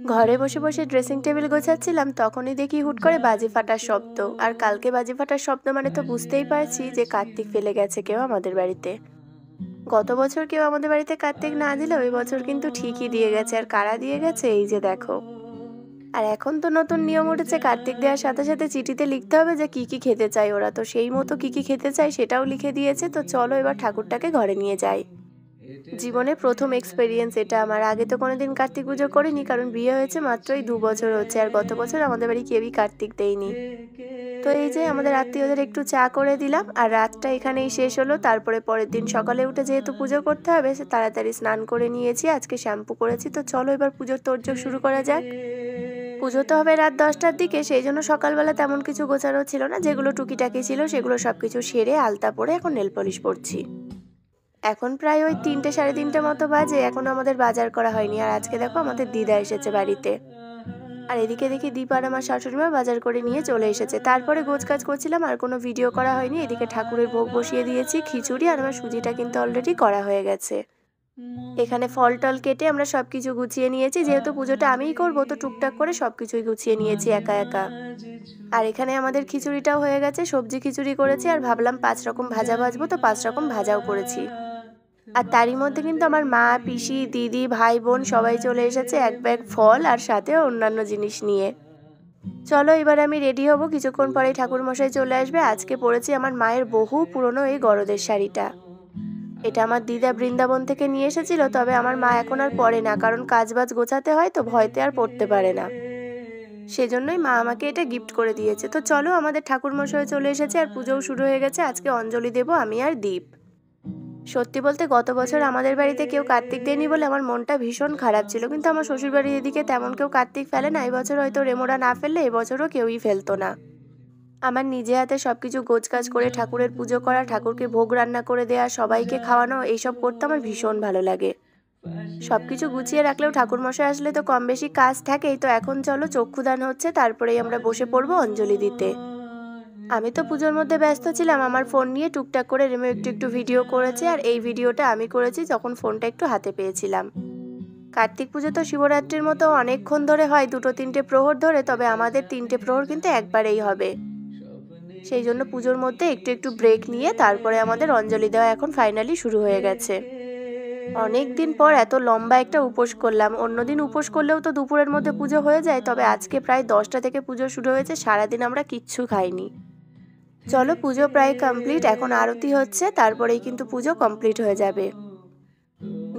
ঘরে বসে বসে ড্রেসিং টেবিল গোছাচ্ছিলাম, তখনই দেখি হুট করে বাজি ফাটার শব্দ। আর কালকে বাজি ফাটার শব্দ মানে তো বুঝতেই পারছি যে কার্তিক ফেলে গেছে কেউ আমাদের বাড়িতে। গত বছর কেউ আমাদের বাড়িতে কার্তিক না দিলেও এই বছর কিন্তু ঠিকই দিয়ে গেছে। আর কারা দিয়ে গেছে এই যে দেখো। আর এখন তো নতুন নিয়ম উঠেছে, কার্তিক দেওয়ার সাথে সাথে চিঠিতে লিখতে হবে যে কি কি খেতে চাই ওরা, তো সেই মতো কি কি খেতে চাই সেটাও লিখে দিয়েছে। তো চলো এবার ঠাকুরটাকে ঘরে নিয়ে যাই। জীবনে প্রথম এক্সপেরিয়েন্স এটা আমার। আগে তো কোনোদিন কার্তিক পুজো করিনি, কারণ বিয়ে হয়েছে মাত্রই 2 বছর হচ্ছে, আর গত বছর আমাদের বাড়ি কেউই কার্তিক দেয়নি। তো এই যে আমাদের আত্মীয়দের একটু চা করে দিলাম, আর রাতটা এখানেই শেষ হলো। তারপরে পরের দিন সকালে উঠে যেহেতু পুজো করতে হবে, সে তাড়াতাড়ি স্নান করে নিয়েছি, আজকে শ্যাম্পু করেছি। তো চলো এবার পুজোর তোড়জোড় শুরু করা যাক। পুজো তো হবে রাত 10টার দিকে, সেই জন্য সকালবেলা তেমন কিছু গোছানো ছিল না, যেগুলো টুকিটাকি ছিল সেগুলো সবকিছু সেরে আলতা পরে এখন নেল পলিশ পরছি। এখন প্রায় ওই 3টে সাড়ে 3টে মতো বাজে, এখন আমাদের বাজার করা হয়নি। আর আজকে দেখো আমাদের দিদা এসেছে বাড়িতে। আর এদিকে দেখি দীপ আর আমার শাশুড়িমা বাজার করে নিয়ে চলে এসেছে। তারপরে গোছকাজ করছিলাম, আর কোনো ভিডিও করা হয়নি। এদিকে ঠাকুরের ভোগ বসিয়ে দিয়েছি, খিচুড়ি, আর আমার সুজিটা কিন্তু অলরেডি করা হয়ে গেছে। এখানে ফল টল কেটে আমরা সবকিছু গুছিয়ে নিয়েছি, যেহেতু পুজোটা আমিই করবো তো টুকটাক করে সবকিছুই গুছিয়ে নিয়েছি একা একা। আর এখানে আমাদের খিচুড়িটাও হয়ে গেছে, সবজি খিচুড়ি করেছি, আর ভাবলাম 5 রকম ভাজা ভাজবো, তো 5 রকম ভাজাও করেছি। আর তারই মধ্যে কিন্তু আমার মা, পিসি, দিদি, ভাই বোন সবাই চলে এসেছে এক ব্যাগ ফল আর সাথে অন্যান্য জিনিস নিয়ে। চলো এবার আমি রেডি হব, কিছুক্ষণ পরেই ঠাকুরমশাই চলে আসবে। আজকে পরেছি আমার মায়ের বহু পুরনো এই গরদের শাড়িটা। এটা আমার দিদা বৃন্দাবন থেকে নিয়ে এসেছিল, তবে আমার মা এখন আর পরে না, কারণ কাজবাজ গোছাতে হয় তো ভয়তে আর পরতে পারে না। সেজন্যই মা আমাকে এটা গিফট করে দিয়েছে। তো চলো আমাদের ঠাকুরমশাই চলে এসেছে আর পুজোও শুরু হয়ে গেছে। আজকে অঞ্জলি দেব আমি আর দীপ। সত্যি বলতে গত বছর আমাদের বাড়িতে কেউ কার্তিক দেয়নি বলে আমার মনটা ভীষণ খারাপ ছিল, কিন্তু আমার শ্বশুরবাড়ির এদিকে তেমন কেউ কার্তিক ফেলে না। এবছর হয়তো রেমোরা না ফেললে এবছরও কেউই ফেলতো না। আমার নিজে হাতে সবকিছু গোছকাজ করে ঠাকুরের পুজো করা, ঠাকুরকে ভোগ রান্না করে দেওয়া, সবাইকে খাওয়ানো, এইসব করতে আমার ভীষণ ভালো লাগে। সবকিছু গুছিয়ে রাখলেও ঠাকুরমশাই আসলে তো কম বেশি কাজ থাকেই। তো এখন চলো চক্ষুদান হচ্ছে, তারপরেই আমরা বসে পড়বো অঞ্জলি দিতে। আমি তো পুজোর মধ্যে ব্যস্ত ছিলাম, আমার ফোন নিয়ে টুকটাক করে রেমো একটু একটু ভিডিও করেছে, আর এই ভিডিওটা আমি করেছি যখন ফোনটা একটু হাতে পেয়েছিলাম। কার্তিক পুজো তো শিবরাত্রির মতো অনেকক্ষণ ধরে হয়, 2-3টে প্রহর ধরে, তবে আমাদের 3টে প্রহর কিন্তু একবারেই হবে। সেই জন্য পুজোর মধ্যে একটু একটু ব্রেক নিয়ে তারপরে আমাদের অঞ্জলি দেওয়া এখন ফাইনালি শুরু হয়ে গেছে। অনেক দিন পর এত লম্বা একটা উপোস করলাম। অন্যদিন উপোস করলেও তো দুপুরের মধ্যে পুজো হয়ে যায়, তবে আজকে প্রায় 10টা থেকে পুজো শুরু হয়েছে, সারাদিন আমরা কিচ্ছু খাইনি। চলো পুজো প্রায় কমপ্লিট, এখন আরতি হচ্ছে, তারপরেই কিন্তু পুজো কমপ্লিট হয়ে যাবে।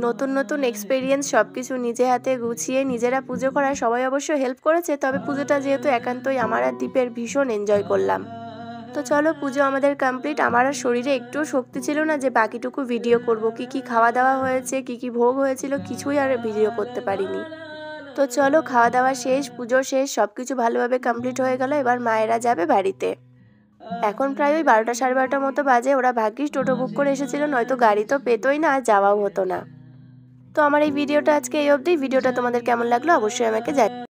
নতুন নতুন এক্সপেরিয়েন্স, সবকিছু নিজে হাতে গুছিয়ে নিজেরা পুজো করা, সবাই অবশ্য হেল্প করেছে, তবে পুজোটা যেহেতু একান্তই আমার আর দীপের, ভীষণ এনজয় করলাম। তো চলো পুজো আমাদের কমপ্লিট। আমার আর শরীরে একটুও শক্তি ছিল না যে বাকিটুকু ভিডিও করব। কি কি খাওয়া দাওয়া হয়েছে, কি কি ভোগ হয়েছিল, কিছুই আর ভিডিও করতে পারিনি। তো চলো খাওয়া দাওয়া শেষ, পুজো শেষ, সবকিছু ভালোভাবে কমপ্লিট হয়ে গেল। এবার মায়েরা যাবে বাড়িতে। এখন প্রায় ওই 12টা সাড়ে 12টার মতো বাজে। ওরা ভাগ্যিস টোটো বুক করে এসেছিল, নয়তো গাড়ি তো পেতোই না, আর যাওয়াও হতো না। তো আমার এই ভিডিওটা আজকে এই অবধি। ভিডিওটা তোমাদের কেমন লাগলো অবশ্যই আমাকে জানিও।